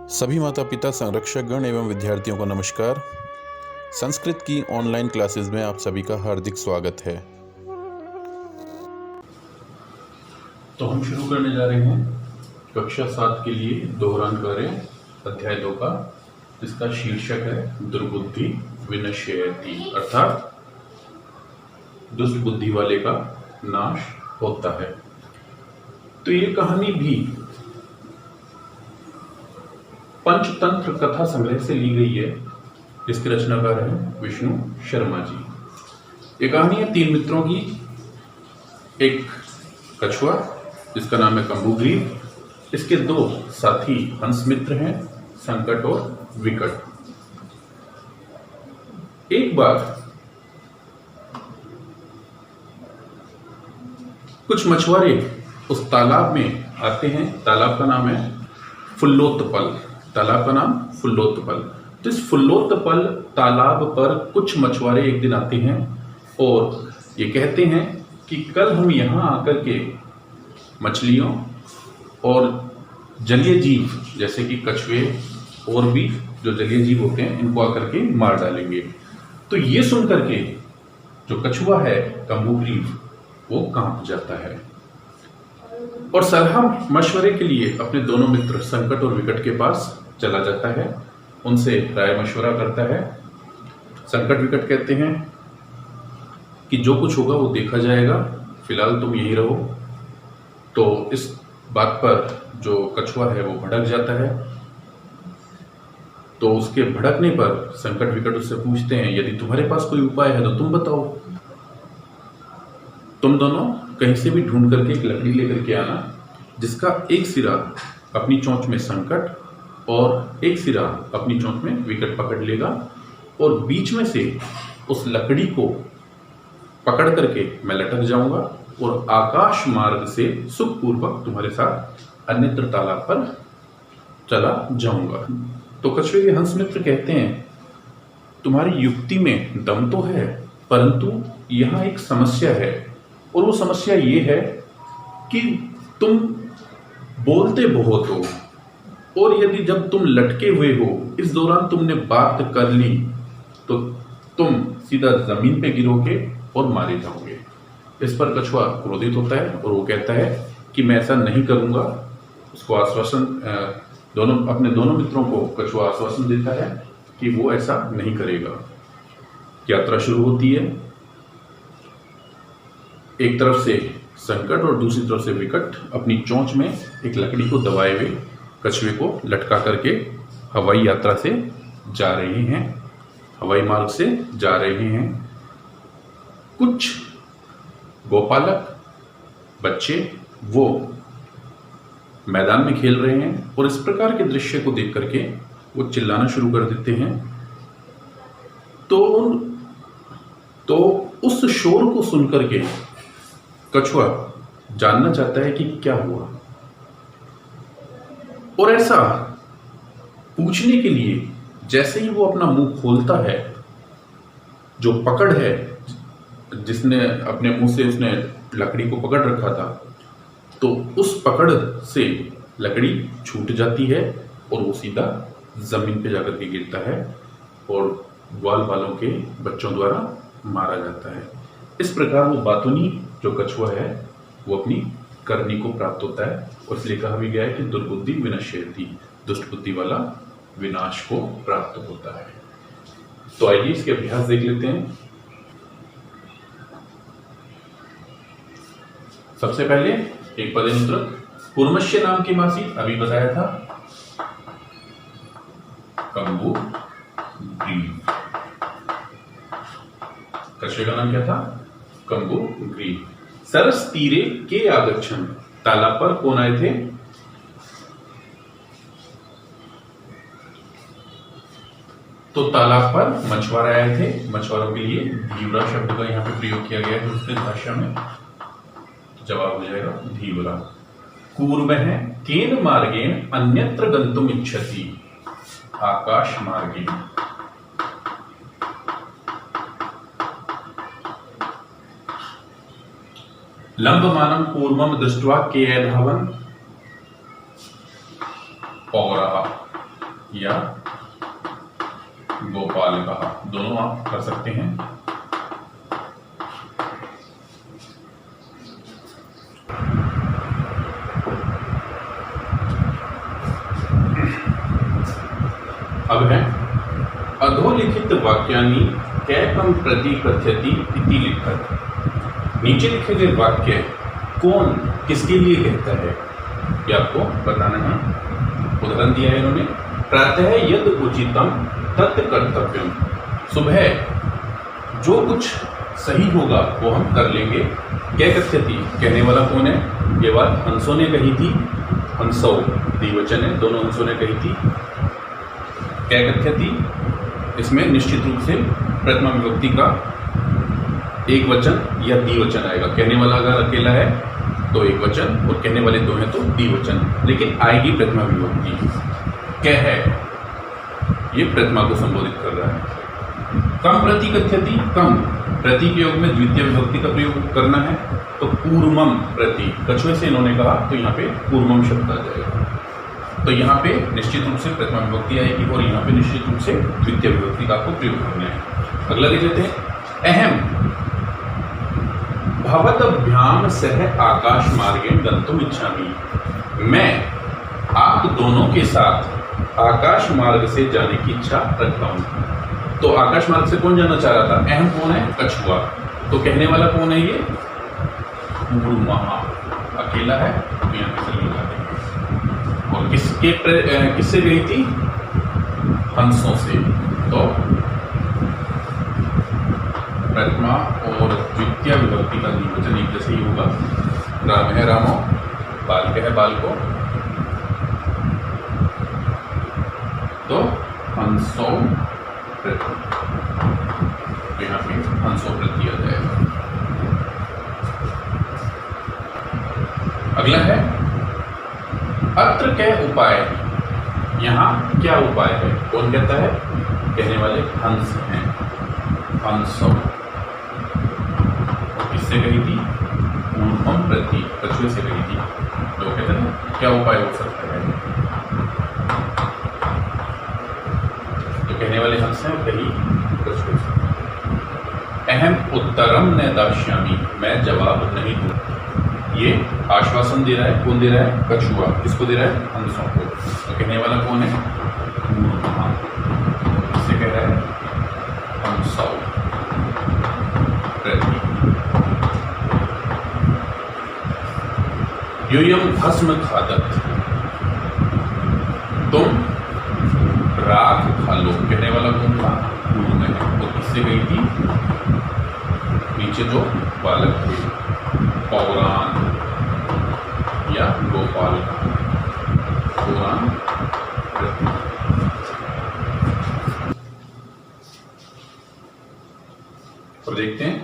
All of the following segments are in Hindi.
सभी माता पिता, संरक्षकगण एवं विद्यार्थियों को नमस्कार। संस्कृत की ऑनलाइन क्लासेस में आप सभी का हार्दिक स्वागत है। तो हम शुरू करने जा रहे हैं कक्षा 7 के लिए दोहरान कार्य अध्याय 2 का, जिसका शीर्षक है दुर्बुद्धि विनश्यति, अर्थात दुष्ट बुद्धि वाले का नाश होता है। तो ये कहानी भी पंचतंत्र कथा संग्रह से ली गई है, जिसके रचनाकार हैं विष्णु शर्मा जी। ये कहानी है 3 मित्रों की। एक कछुआ जिसका नाम है कंबुग्रीव, इसके 2 साथी हंस मित्र हैं, संकट और विकट। एक बार कुछ मछुआरे उस तालाब में आते हैं। तालाब का नाम है फुल्लोत्पल। तालाब का नाम फुल्लोत्पल। तो इस फुल्लोत्पल तालाब पर कुछ मछुआरे एक दिन आते हैं और ये कहते हैं कि कल हम यहाँ आकर के मछलियों और जलीय जीव जैसे कि कछुए और भी जो जलीय जीव होते हैं, इनको आकर के मार डालेंगे। तो ये सुन करके जो कछुआ है कंबुग्रीव, वो कांप जाता है और सलाह मशवरे के लिए अपने दोनों मित्र संकट और विकट के पास चला जाता है। उनसे राय मशवरा करता है। संकट विकट कहते हैं कि जो कुछ होगा वो देखा जाएगा, फिलहाल तुम यहीं रहो। तो इस बात पर जो कछुआ है वो भड़क जाता है। तो उसके भड़कने पर संकट विकट उससे पूछते हैं, यदि तुम्हारे पास कोई उपाय है तो तुम बताओ। तुम दोनों कहीं से भी ढूंढ करके एक लकड़ी लेकर के आना, जिसका एक सिरा अपनी चोंच में संकट और एक सिरा अपनी चोंच में विकट पकड़ लेगा, और बीच में से उस लकड़ी को पकड़ करके मैं लटक जाऊंगा और आकाश मार्ग से सुखपूर्वक तुम्हारे साथ अन्यत्र तालाब पर चला जाऊंगा। तो कछुए के हंस मित्र कहते हैं, तुम्हारी युक्ति में दम तो है, परंतु यहाँ एक समस्या है, और वो समस्या ये है कि तुम बोलते बहुत हो, और यदि जब तुम लटके हुए हो इस दौरान तुमने बात कर ली तो तुम सीधा जमीन पे गिरोगे और मारे जाओगे। इस पर कछुआ क्रोधित होता है और वो कहता है कि मैं ऐसा नहीं करूंगा। उसको आश्वासन अपने दोनों मित्रों को कछुआ आश्वासन देता है कि वो ऐसा नहीं करेगा। यात्रा शुरू होती है। एक तरफ से संकट और दूसरी तरफ से विकट अपनी चोंच में एक लकड़ी को दबाए हुए कछुए को लटका करके हवाई यात्रा से जा रहे हैं, हवाई मार्ग से जा रहे हैं। कुछ गोपालक बच्चे वो मैदान में खेल रहे हैं और इस प्रकार के दृश्य को देख करके वो चिल्लाना शुरू कर देते हैं। तो उस शोर को सुन करके कछुआ जानना चाहता है कि क्या हुआ, और ऐसा पूछने के लिए जैसे ही वो अपना मुंह खोलता है, जो पकड़ है जिसने अपने मुंह से उसने लकड़ी को पकड़ रखा था, तो उस पकड़ से लकड़ी छूट जाती है और वो सीधा जमीन पे जाकर के गिरता है और ग्वाल वालों के बच्चों द्वारा मारा जाता है। इस प्रकार वो बातूनी जो कछुआ है वो अपनी करनी को प्राप्त होता है, और इसलिए कहा भी गया है कि दुर्बुद्धि विनश्यति, दुष्ट बुद्धि वाला विनाश को प्राप्त होता है। तो आइए इसके अभ्यास देख लेते हैं। सबसे पहले एक पदेनुत्रक कूर्मश्य नाम की मासी, अभी बताया था कंबुग्रीव। कछुए का नाम क्या था? कंबुग्रीव। सरस तीरे के आगच्छन्, तालाब पर कौन आए थे? तो तालाब पर मछुआरे आए थे। मछुआरों के लिए धीवरा शब्द का यहाँ पे प्रयोग किया गया है संस्कृत भाषा में। जवाब हो जाएगा धीवरा। कूर्मः केन मार्गेण अन्यत्र गन्तुम् इच्छति, आकाश मार्गेण। लंबमानं कूर्मं दृष्ट्वा के धावन्, पौरः। या गोपाल कहा, दोनों आप कर सकते हैं। अब है अधोलिखित वाक्यानि कैकम प्रति कथ्यति इति लिखत। नीचे लिखे गए वाक्य कौन किसके लिए कहता है, ये आपको बताना है। उदाहरण दिया है इन्होंने, प्रातः यद उचितम तत् कर्तव्यम। सुबह जो कुछ सही होगा वो हम कर लेंगे। क्या कथ्यति, कहने वाला कौन है, ये बात हंसों ने कही थी। हंसो द्विवचन है, दोनों हंसों ने कही थी। क्या कथ्यति, इसमें निश्चित रूप से प्रथमा विभक्ति का एक वचन या द्विवचन आएगा। कहने वाला अगर अकेला है तो एक वचन और कहने वाले दो हैं तो द्विवचन, लेकिन आएगी प्रथमा विभक्ति। क्या है, ये प्रथमा को संबोधित कर रहा है। कम प्रति कथ्यति, कम प्रति के योग में द्वितीय विभक्ति का प्रयोग करना है तो पूर्वम प्रति, कछुए से इन्होंने कहा तो यहाँ पे पूर्वम शब्द आ जाएगा। तो यहाँ पे निश्चित रूप से प्रथमा विभक्ति आएगी और यहाँ पे निश्चित रूप से द्वितीय विभक्ति का आपको प्रयोग करना है। अगला देख लेते हैं, अहम भवदभ्याम सह आकाश मार्गेण गंतुम इच्छामि। मैं आप दोनों के साथ आकाश मार्ग से जाने की इच्छा रखता हूं। तो आकाश मार्ग से कौन जाना चाह रहा था, अहम कौन है, कछुआ। तो कहने वाला कौन है, ये पूर्वमहा, अकेला है तो यहाँ पे चलिए लगा देंगे। और किससे गई थी, हंसों से। तो प्रथमा और द्वितीय विभक्ति का द्विवचन एक जैसे ही होगा। राम है रामो, बाल है बाल को, तो हंसों प्रति, तो यहाँ पे हंसों प्रति आ जाएगा। अगला है अत्र क्या उपाय, यहाँ क्या उपाय है, कौन कहता है, कहने वाले हंस हैं। हंसों किससे कही थी, पूर्वम प्रति, कछुए से कही थी। तो कहते हैं क्या उपाय हो सकता है, तो कहने वाले हंस हैं, कही कछुए से। अहम उत्तरम न दास्यामि, मैं जवाब नहीं दूं। ये आश्वासन दे रहा है, कौन दे रहा है, कछुआ। किसको दे रहा है, हंसों को। तो कहने वाला कौन है, पूर्वमहा। किससे कह रहा है, हंसों प्रति। यूयम भस्म खादत, तुम राख खा लो। कहने वाला कौन था, पूर्व में है। तो किससे गई थी, नीचे जो बालक थे, पौराण या गोपाल, पौराण प्रति। तो देखते हैं,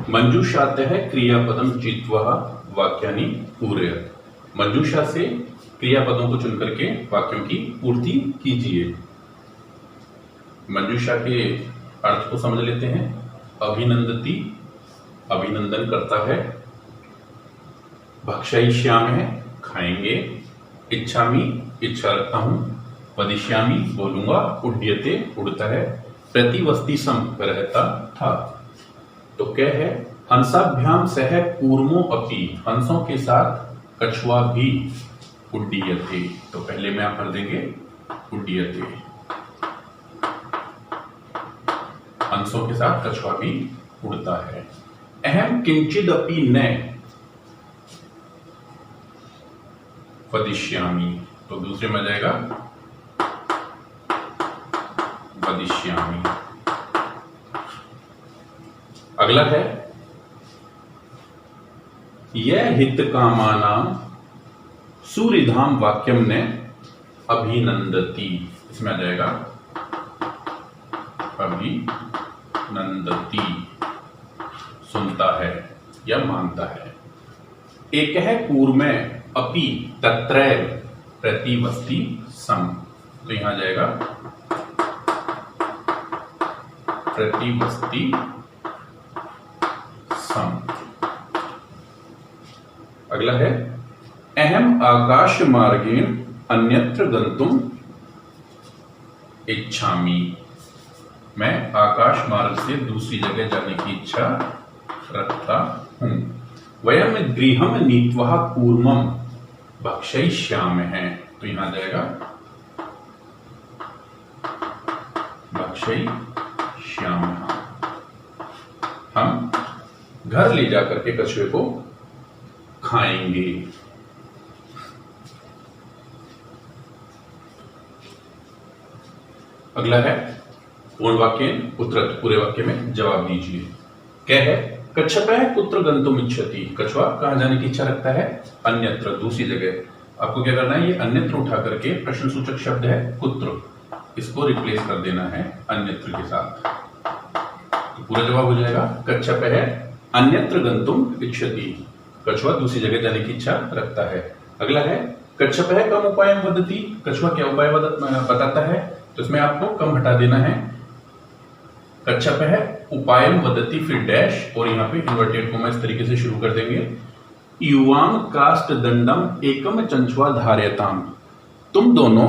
मंजूषातः क्रियापदम चित्वा वाक्यानि पूरयत। मंजूषा से क्रियापदों को चुन करके वाक्यों की पूर्ति कीजिए। मंजूषा के अर्थ को समझ लेते हैं। अभिनंदती, अभिनंदन करता है। भक्षयिष्यामि, खाएंगे। इच्छामि, इच्छा रखता हूं। वदिष्यामि, बोलूंगा। उड्यते, उड़ता है। प्रतिवस्ति सम, रहता था। तो क्या है, हंसाभ्याम सह कूर्मो अपि, हंसों के साथ कछुआ भी। उड्डीयते, तो पहले में आप भर देंगे उड्डीयते, हंसों के साथ कछुआ भी उड़ता है। अहम किंचिदपि न वदिष्यामि, तो दूसरे में आ जाएगा वदिष्यामि। अगला है यह हित कामानाम सूर्यधाम वाक्यम ने अभिनंदती, इसमें आ जाएगा अभिनंदती, सुनता है या मानता है। एक है पूर्व में अपि तत्रैव प्रतिवस्ति सम, तो यहां आ जाएगा प्रतिवस्ति सम। अगला है अहम आकाश मार्गेण अन्यत्र गंतुम इच्छामि। मैं आकाश मार्ग से दूसरी जगह जाने की इच्छा रखता हूं। वयम गृहम नीत्वा कूर्मम भक्षयिष्यामः। तो यहां जाएगा भक्षयिष्यामः। हम घर ले जाकर के कछुए को खाएंगे। अगला है पूर्ण वाक्य उत्तरत्। पूरे वाक्य में जवाब दीजिए। क्या है? कच्छपः कुत्र गंतुम इच्छति। कछुआ कहां जाने की इच्छा रखता है? अन्यत्र, दूसरी जगह। आपको क्या करना है? ये अन्यत्र उठा करके प्रश्न सूचक शब्द है कुत्र, इसको रिप्लेस कर देना है अन्यत्र के साथ। तो पूरा जवाब हो जाएगा कच्छपः अन्यत्र गंतुम इच्छति। कछुआ दूसरी जगह जाने की इच्छा रखता है। अगला है कच्छपः कम उपायम वदति। कछुआ क्या उपाय बताता है? तो इसमें आपको कम हटा देना है। कच्छपः उपायम वदति फिर डैश और यहाँ पे इन्वर्टेड कोमा इस तरीके से शुरू कर देंगे। युवाम काष्ठ दंडम एकम चंचुआ धार्यताम। तुम दोनों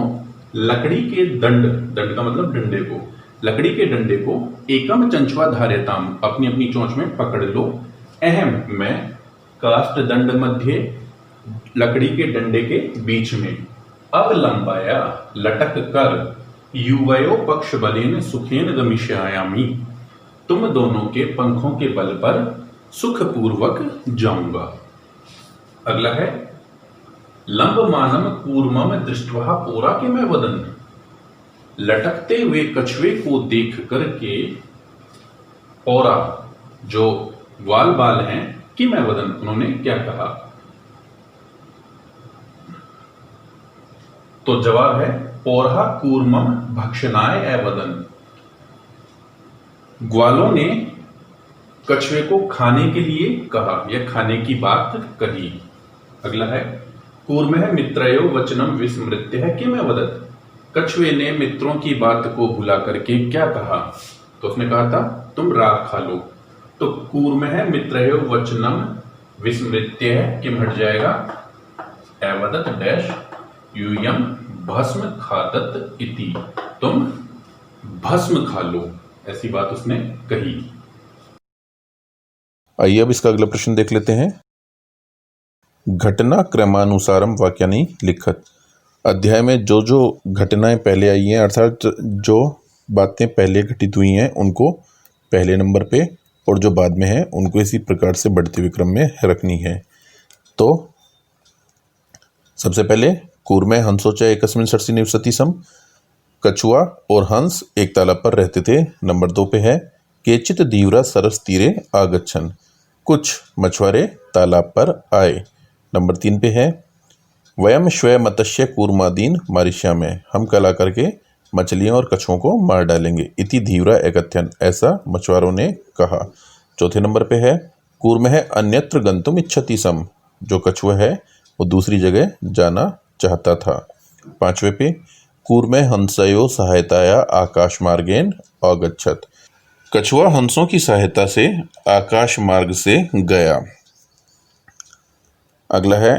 लकड़ी के दंड, दंड का मतलब डंडे को, लकड़ी के डंडे को एकम चंचुआ धार्यताम अपनी अपनी चोंच में पकड़ लो। अहम मैं काष्ठ दंड मध्य लकड़ी के डंडे के बीच में अवलंबाया लटक कर युवयो पक्ष बलेन सुखेन गमिष्यामि। तुम दोनों के पंखों के बल पर सुखपूर्वक जाऊंगा। अगला है लंबमानम कूर्मम दृष्ट्वा पोरा के मैं वदन। लटकते हुए कछुए को देख करके पोरा जो ग्वाल बाल हैं कि मैं वदन, उन्होंने क्या कहा? तो जवाब है पोरहा कूर्मम भक्षणाय एवदन। ग्वालों ने कछुए को खाने के लिए कहा या खाने की बात कही। अगला है कूर्मः मित्रयो वचनम विस्मृत्य है कि मैं वदत। कछुए ने मित्रों की बात को भुला करके क्या कहा? तो उसने कहा था तुम राख खा लो। तो कूर्मः मित्रयो वचनम विस्मृत्य है कि हट जाएगा एवदत डैश यूयम भस्म खादत इति। तुम भस्म खा लो, ऐसी बात उसने कही। आइए अब इसका अगला प्रश्न देख लेते हैं। घटना क्रमानुसारम वाक्यानि लिखत। अध्याय में जो जो घटनाएं पहले आई हैं, अर्थात जो बातें पहले घटित हुई हैं उनको पहले नंबर पे और जो बाद में है उनको इसी प्रकार से बढ़ते हुए क्रम में रखनी है। तो सबसे पहले कूर्मे हंसो च एकस्मिन् सरसि निवसति स्म। कछुआ और हंस एक तालाब पर रहते थे। नंबर 2 पे है केचित धीवरा सरस तीरे आगच्छन। कुछ मछुआरे तालाब पर आए। नंबर 3 पे है वयम श्वय मत्स्य कूर्मादीन मारिष्यामः। हम कल आकर के मछलियों और कछुओं को मार डालेंगे। इति धीवरा एकथ्यन, ऐसा मछुआरों ने कहा। चौथे नंबर पे है कूर्मः अन्यत्र गंतुम इच्छति स्म। जो कछुआ है वो दूसरी जगह जाना चाहता था। 5वें पे कूर्मे हंसयो सहायताया आकाश मार्गेन अगच्छत। कछुआ हंसों की सहायता से आकाश मार्ग से गया। अगला है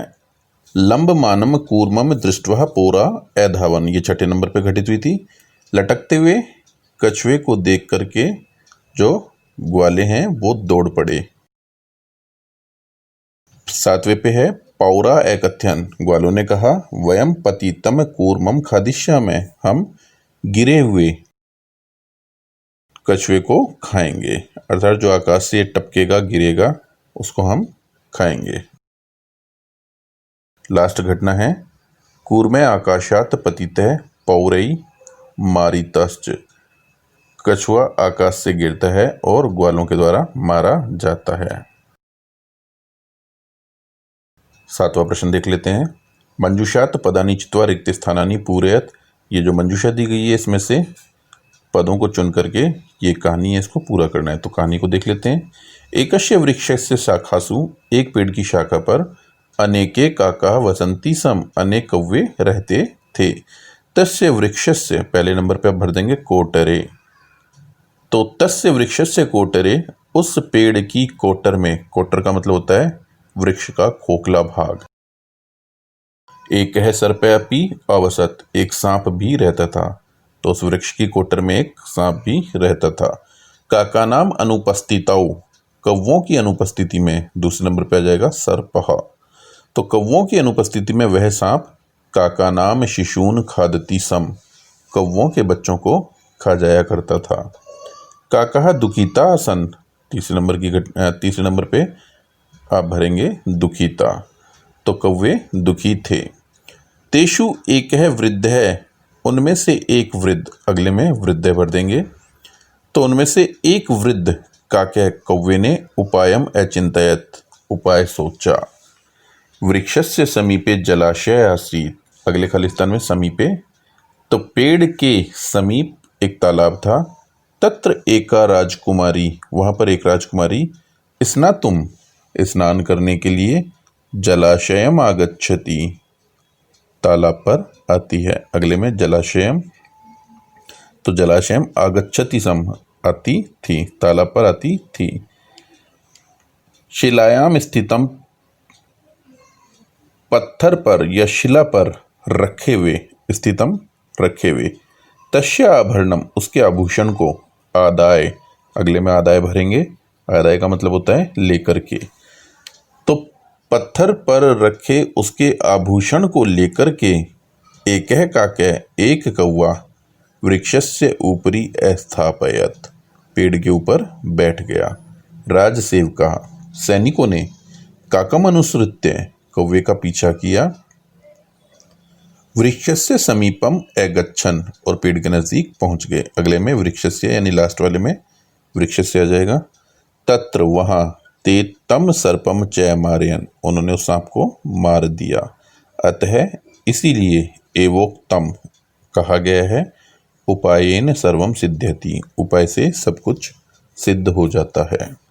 लंबमानम कूर्मम दृष्ट्वा पोरा एधावन। ये 6ठे नंबर पे घटित हुई थी। लटकते हुए कछुए को देख करके जो ग्वाले हैं वो दौड़ पड़े। 7वें पे है पौरा एकथ्यन। ग्वालों ने कहा वयम पतितम कूर्मम खादिष्यामः। हम गिरे हुए कछुए को खाएंगे, अर्थात जो आकाश से टपकेगा गिरेगा उसको हम खाएंगे। लास्ट घटना है कूर्मे आकाशात पतितः पौरई मारितश्च। कछुआ आकाश से गिरता है और ग्वालों के द्वारा मारा जाता है। 7वां प्रश्न देख लेते हैं। मंजूषात पदानि चित्वा रिक्त स्थानानि पूरयत। ये जो मंजूषा दी गई है इसमें से पदों को चुन करके ये कहानी है, इसको पूरा करना है। तो कहानी को देख लेते हैं। एकस्य वृक्षस्य शाखासु, एक पेड़ की शाखा पर अनेके काका वसंती सम, अनेक कौवे रहते थे। तस्य वृक्षस्य, पहले नंबर पे आप भर देंगे कोटरे। तो तस्य वृक्षस्य कोटरे, उस पेड़ की कोटर में, कोटर का मतलब होता है वृक्ष का खोखला भाग। एक है सर्पयपि अवसत, एक सांप भी रहता था। तो उस वृक्ष की कोटर में एक सांप भी रहता था। काकानाम अनुपस्थितौ, कौवों की अनुपस्थिति में दूसरे नंबर पे आ जाएगा सर्पः। तो कौवों की अनुपस्थिति में वह सांप काकानाम शिशून खादती सम, कौवों के बच्चों को खा जाया करता था। काकः दुखिता आसन, तीसरे नंबर पे आप भरेंगे दुखिता, तो कौवे दुखी थे। तेषु एक है वृद्ध है, उनमें से एक वृद्ध, अगले में वृद्ध भर देंगे, तो उनमें से एक वृद्ध काकः, कौवे ने उपायम अचिंतयत, उपाय सोचा। वृक्षस्य समीपे जलाशय आसीत्, अगले खालिस्तान में समीपे, तो पेड़ के समीप एक तालाब था। तत्र एका राजकुमारी, वहाँ पर एक राजकुमारी, स्नातुम, स्नान करने के लिए, जलाशयम आगच्छति, तालाब पर आती है। अगले में जलाशयम, तो जलाशयम आगच्छति सम, आती थी, तालाब पर आती थी। शिलायाम स्थितम, पत्थर पर या शिला पर रखे हुए, स्थितम रखे हुए, तस्य आभरणम, उसके आभूषण को, आदाय, अगले में आदाय भरेंगे, आदाय का मतलब होता है लेकर के। तो पत्थर पर रखे उसके आभूषण को लेकर के एक काकः, एक कौवा, वृक्षस्य ऊपरी अस्थापयत, पेड़ के ऊपर बैठ गया। राजसेवका, सैनिकों ने, काकम अनुसृत्य, कौवे का पीछा किया। वृक्षस्य समीपम अगच्छन्, और पेड़ के नजदीक पहुंच गए। अगले में वृक्षस्य यानी लास्ट वाले में वृक्षस्य आ जाएगा। तत्र, वहां, ते तम सर्पम च मारयन्, उन्होंने उस सांप को मार दिया। अतः, इसीलिए, एवोक्तम, कहा गया है, उपायेन सर्वम सिद्ध्यति, उपाय से सब कुछ सिद्ध हो जाता है।